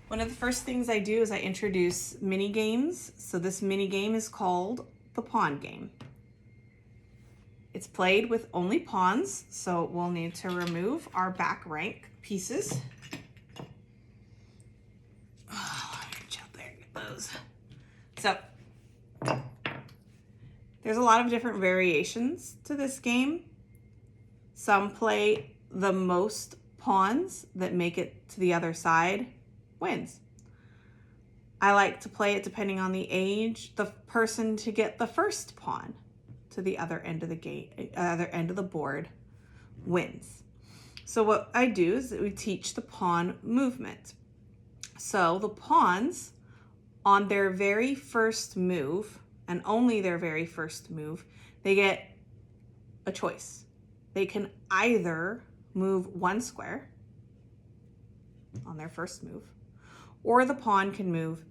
One of the first things I do is I introduce mini games. So this mini game is called the pawn game. It's played with only pawns, so we'll need to remove our back rank pieces. Oh, reach out there, get those. So there's a lot of different variations to this game. Some play the most pawns that make it to the other side wins. I like to play it depending on the age. The person to get the first pawn to the other end of the game, other end of the board wins. So what I do is that we teach the pawn movement. So the pawns on their very first move, and only their very first move, they get a choice. They can either move one square on their first move, or the pawn can move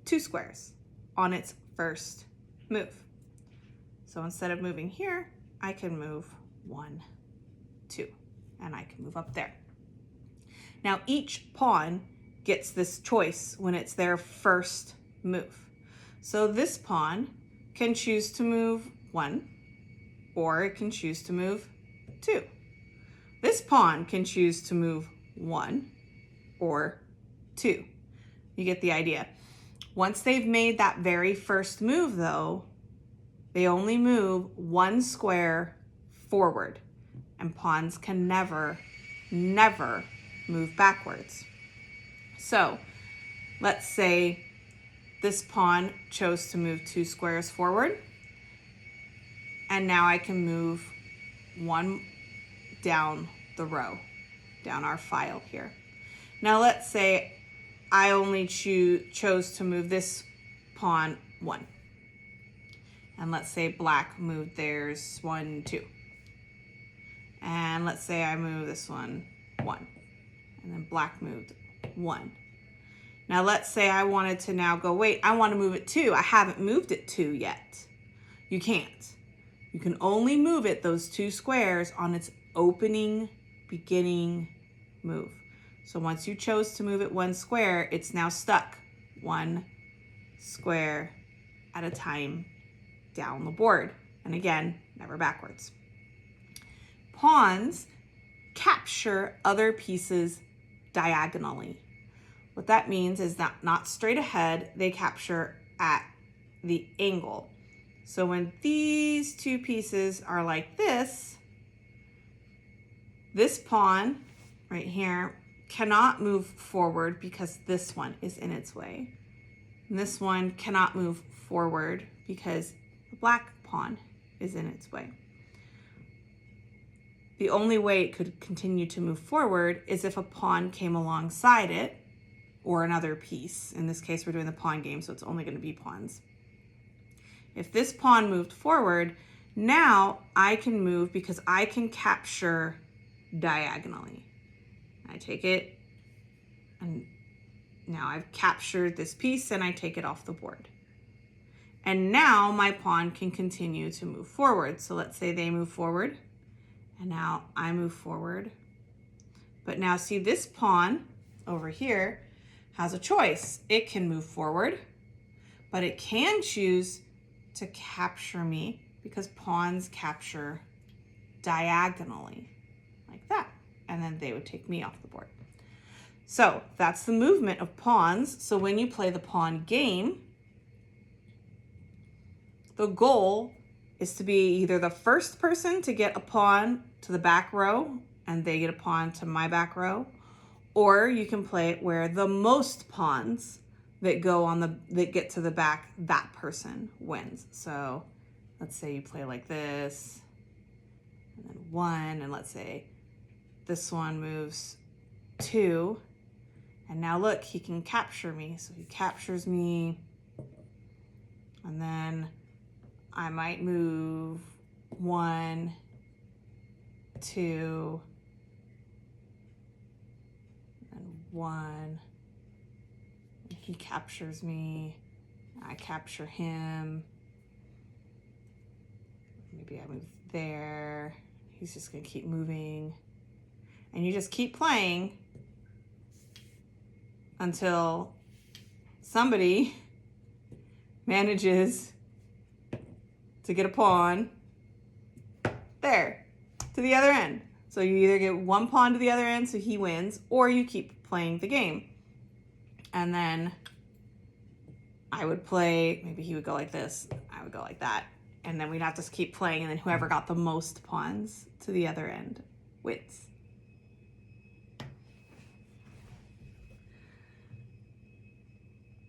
2 squares on its first move. So instead of moving here, I can move 1, 2, and I can move up there. Now each pawn gets this choice when it's their first move. So this pawn can choose to move 1, or it can choose to move 2. This pawn can choose to move 1 or 2. You get the idea. Once they've made that very first move though, they only move 1 square forward, and pawns can never move backwards. So let's say this pawn chose to move 2 squares forward, and now I can move 1 down the row, down our file here. Now let's say I only chose to move this pawn 1. And let's say black moved theirs 1, 2. And let's say I move this one 1. And then black moved 1. Now let's say I wanted to now go, wait, I want to move it 2. I haven't moved it 2 yet. You can't. You can only move it those 2 squares on its opening, beginning move. So once you chose to move it 1 square, it's now stuck 1 square at a time down the board. And again, never backwards. Pawns capture other pieces diagonally. What that means is that not straight ahead, they capture at the angle. So when these 2 pieces are like this pawn right here cannot move forward because this one is in its way. And this one cannot move forward because the black pawn is in its way. The only way it could continue to move forward is if a pawn came alongside it, or another piece. In this case, we're doing the pawn game, so it's only going to be pawns. If this pawn moved forward, now I can move because I can capture diagonally. I take it, and now I've captured this piece, and I take it off the board. And now my pawn can continue to move forward. So let's say they move forward, and now I move forward. But now see, this pawn over here has a choice. It can move forward, but it can choose to capture me because pawns capture diagonally like that. And then they would take me off the board. So that's the movement of pawns. So when you play the pawn game, the goal is to be either the first person to get a pawn to the back row and they get a pawn to my back row, or you can play it where the most pawns that get to the back, that person wins. So let's say you play like this, and then 1, and let's say this one moves 2, and now look, he can capture me. So he captures me, and then I might move 1, 2, and 1. He captures me, I capture him. Maybe I move there. He's just gonna keep moving. And you just keep playing until somebody manages to get a pawn there to the other end. So you either get one pawn to the other end, so he wins, or you keep playing the game. And then I would play, maybe he would go like this, I would go like that, and then we'd have to keep playing, and then whoever got the most pawns to the other end wins.